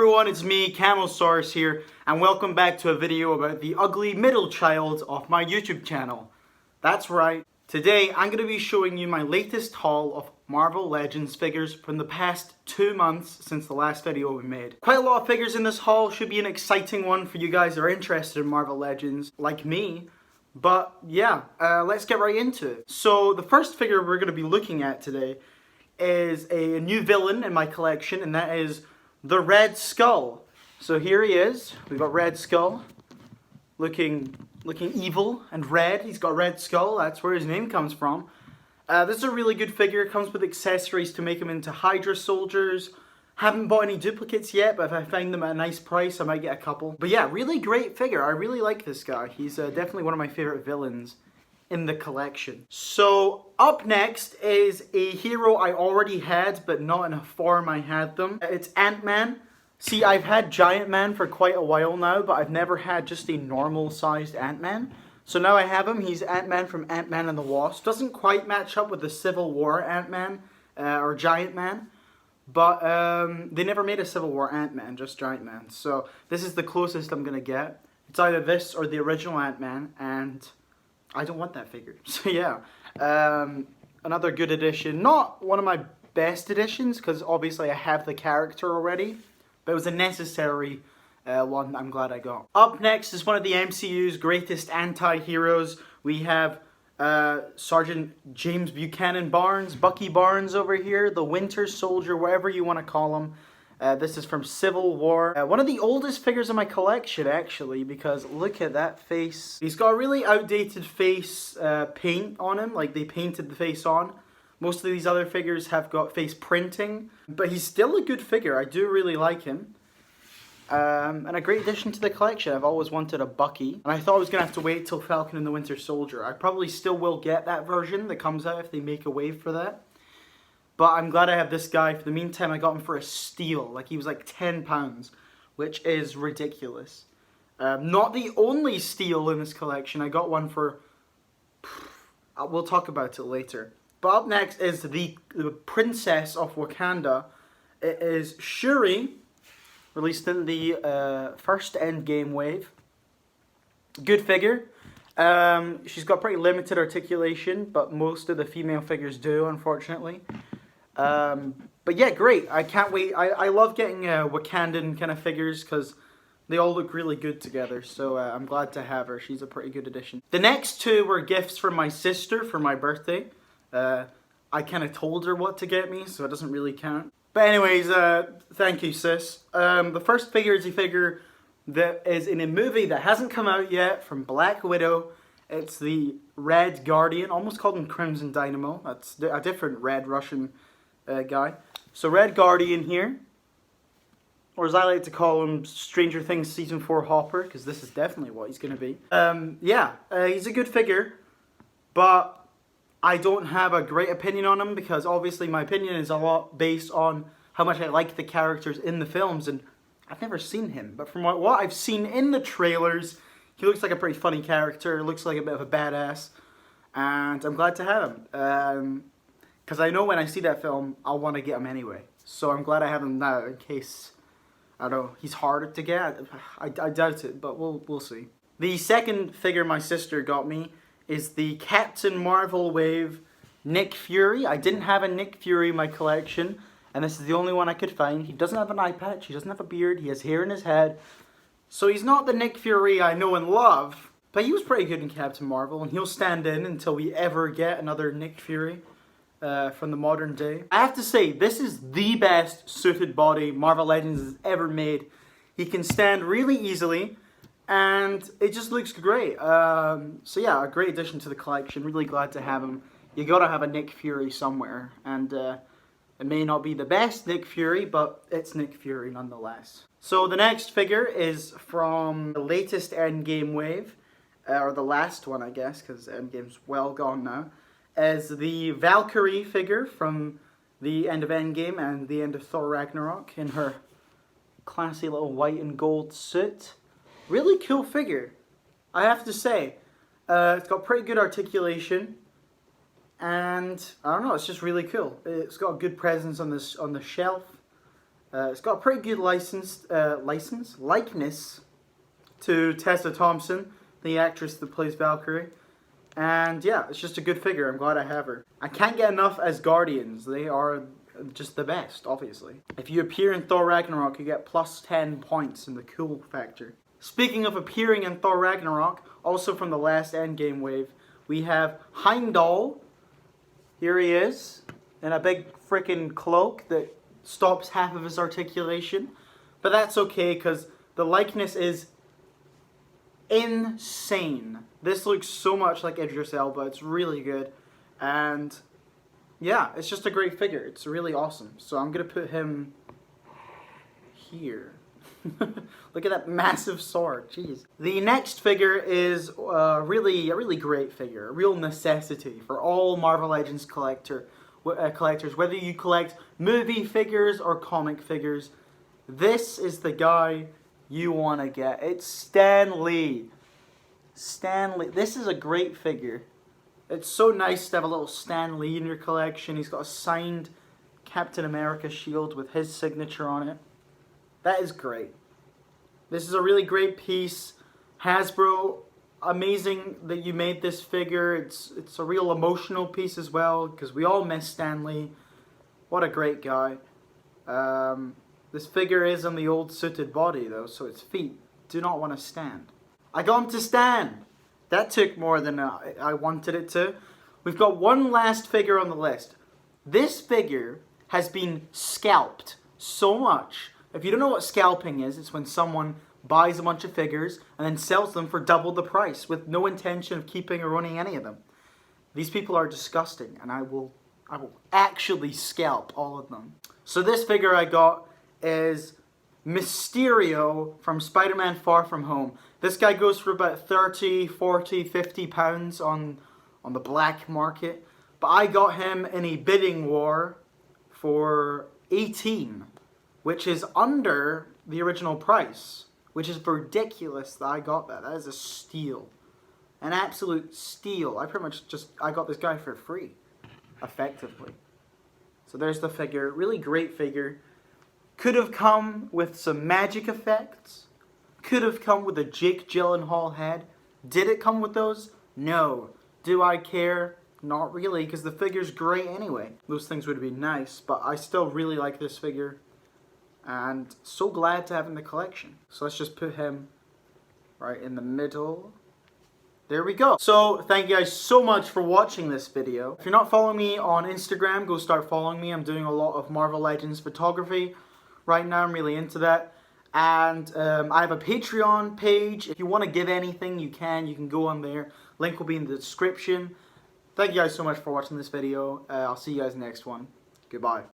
everyone, it's me, Camelsaurus here, and welcome back to a video about the ugly middle child of my YouTube channel. That's right, today I'm going to be showing you my latest haul of Marvel Legends figures from the past 2 months since the last video we made. Quite a lot of figures in this haul, should be an exciting one for you guys that are interested in Marvel Legends, like me. But yeah, let's get right into it. So the first figure we're going to be looking at today is a new villain in my collection, and that is the Red Skull. So here he is. We've got Red Skull, looking evil and red. He's got Red Skull. That's where his name comes from. This is a really good figure. It comes with accessories to make him into Hydra soldiers. Haven't bought any duplicates yet, but if I find them at a nice price, I might get a couple. But yeah, really great figure. I really like this guy. He's definitely one of my favorite villains in the collection. So up next is a hero I already had, but not in a form I had them. It's Ant-Man. See, I've had Giant Man for quite a while now, but I've never had just a normal sized Ant-Man. So now I have him. He's Ant-Man from Ant-Man and the Wasp. Doesn't quite match up with the Civil War Ant-Man or Giant Man, but they never made a Civil War Ant-Man, just Giant Man. So this is the closest I'm gonna get. It's either this or the original Ant-Man, and I don't want that figure. So yeah, another good addition. Not one of my best additions, because obviously I have the character already, but it was a necessary one I'm glad I got. Up next is one of the MCU's greatest anti-heroes. We have Sergeant James Buchanan Barnes, Bucky Barnes over here, the Winter Soldier, whatever you want to call him. This is from Civil War. One of the oldest figures in my collection, actually, because look at that face. He's got a really outdated face paint on him, like they painted the face on. Most of these other figures have got face printing, but he's still a good figure. I do really like him. And a great addition to the collection. I've always wanted a Bucky, and I thought I was going to have to wait till Falcon and the Winter Soldier. I probably still will get that version that comes out if they make a wave for that. But I'm glad I have this guy. For the meantime, I got him for a steal. Like, he was like £10, which is ridiculous. Not the only steal in this collection. I got one for... we'll talk about it later. But up next is the Princess of Wakanda. It is Shuri, released in the first Endgame wave. Good figure. She's got pretty limited articulation, but most of the female figures do, unfortunately. But yeah, great. I can't wait. I love getting Wakandan kind of figures because they all look really good together. So I'm glad to have her. She's a pretty good addition. The next two were gifts from my sister for my birthday. I kind of told her what to get me, so it doesn't really count. But anyways, thank you, sis. The first figure is a figure that is in a movie that hasn't come out yet from Black Widow. It's the Red Guardian, almost called him Crimson Dynamo. That's a different Red Russian guy. So Red Guardian here, or as I like to call him, Stranger Things Season 4 Hopper, because this is definitely what he's going to be. He's a good figure, but I don't have a great opinion on him, because obviously my opinion is a lot based on how much I like the characters in the films, and I've never seen him. But from what I've seen in the trailers, he looks like a pretty funny character, looks like a bit of a badass, and I'm glad to have him. Because I know when I see that film, I'll want to get him anyway. So I'm glad I have him now, in case, I don't know, he's harder to get. I doubt it, but we'll see. The second figure my sister got me is the Captain Marvel wave Nick Fury. I didn't have a Nick Fury in my collection, and this is the only one I could find. He doesn't have an eye patch, he doesn't have a beard, he has hair in his head. So he's not the Nick Fury I know and love, but he was pretty good in Captain Marvel, and he'll stand in until we ever get another Nick Fury from the modern day. I have to say, this is the best suited body Marvel Legends has ever made. He can stand really easily, and it just looks great. So yeah, a great addition to the collection. Really glad to have him. You gotta have a Nick Fury somewhere, and it may not be the best Nick Fury, but it's Nick Fury nonetheless. So the next figure is from the latest Endgame wave, or the last one, I guess, because Endgame's well gone now, as the Valkyrie figure from the end of Endgame and the end of Thor Ragnarok in her classy little white and gold suit. Really cool figure, I have to say. It's got pretty good articulation, and I don't know, it's just really cool. It's got a good presence on the shelf. It's got a pretty good likeness to Tessa Thompson, the actress that plays Valkyrie. And yeah, it's just a good figure. I'm glad I have her. I can't get enough as Guardians. They are just the best, obviously. If you appear in Thor Ragnarok, you get plus 10 points in the cool factor. Speaking of appearing in Thor Ragnarok, also from the last Endgame wave, we have Heimdall. Here he is, in a big freaking cloak that stops half of his articulation. But that's okay, because the likeness is insane. This looks so much like Idris Elba. It's really good. And yeah, it's just a great figure. It's really awesome. So I'm going to put him here. Look at that massive sword. Jeez. The next figure is a really great figure. A real necessity for all Marvel Legends collectors. Whether you collect movie figures or comic figures, this is the guy you want to get. It's Stan Lee. Stan Lee. This is a great figure. It's so nice to have a little Stan Lee in your collection. He's got a signed Captain America shield with his signature on it. That is great. This is a really great piece. Hasbro, amazing that you made this figure. It's a real emotional piece as well, because we all miss Stan Lee. What a great guy. This figure is on the old suited body though, so its feet do not want to stand. I got him to stand. That took more than I wanted it to. We've got one last figure on the list. This figure has been scalped so much. If you don't know what scalping is, it's when someone buys a bunch of figures and then sells them for double the price with no intention of keeping or owning any of them. These people are disgusting, and I will actually scalp all of them. So this figure I got is Mysterio from Spider-Man Far From Home. This guy goes for about 30, 40, 50 pounds on the black market. But I got him in a bidding war for 18, which is under the original price, which is ridiculous that I got that. That is a steal. An absolute steal. I got this guy for free, effectively. So there's the figure. Really great figure. Could have come with some magic effects. Could have come with a Jake Gyllenhaal head. Did it come with those? No. Do I care? Not really, because the figure's great anyway. Those things would be nice, but I still really like this figure. And so glad to have in the collection. So let's just put him right in the middle. There we go. So thank you guys so much for watching this video. If you're not following me on Instagram, go start following me. I'm doing a lot of Marvel Legends photography right now. I'm really into that. And I have a Patreon page. If you want to give anything, you can go on there. Link will be in the description. Thank you guys so much for watching this video. I'll see you guys next one. Goodbye.